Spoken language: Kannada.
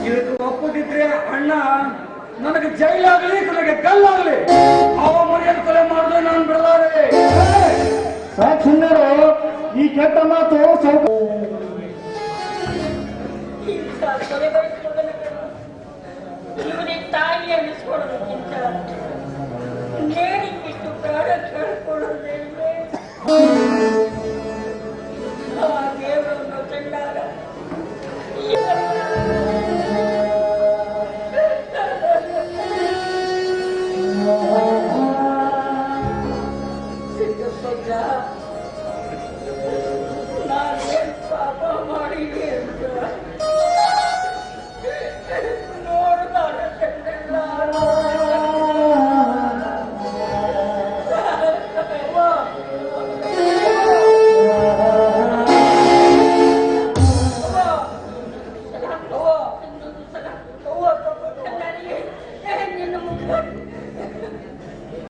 ಇದಕ್ಕೆ ಒಪ್ಪದಿದ್ರೆ ಅಣ್ಣ ನನಗೆ ಜೈಲಾಗಲಿ ನನಗೆ ಕಲ್ಲಾಗಲಿ ಅವ ಮನೆಯನ್ನು ಕೊಲೆ ಮಾಡಿದ್ರೆ ನಾನು ಬಿಡಲಾರೆ. ಸುಂದರ ಈ ಕೆಟ್ಟ ಮಾತು ಇವನಿಗೆ ತಾಯಿ ಅನ್ನಿಸ್ಕೊಡೋದಕ್ಕಿಂತ ನೇಣಿಗಿಷ್ಟು ಪ್ರಾಣ ಕೇಳ್ಕೊಳ್ಳೋದೇ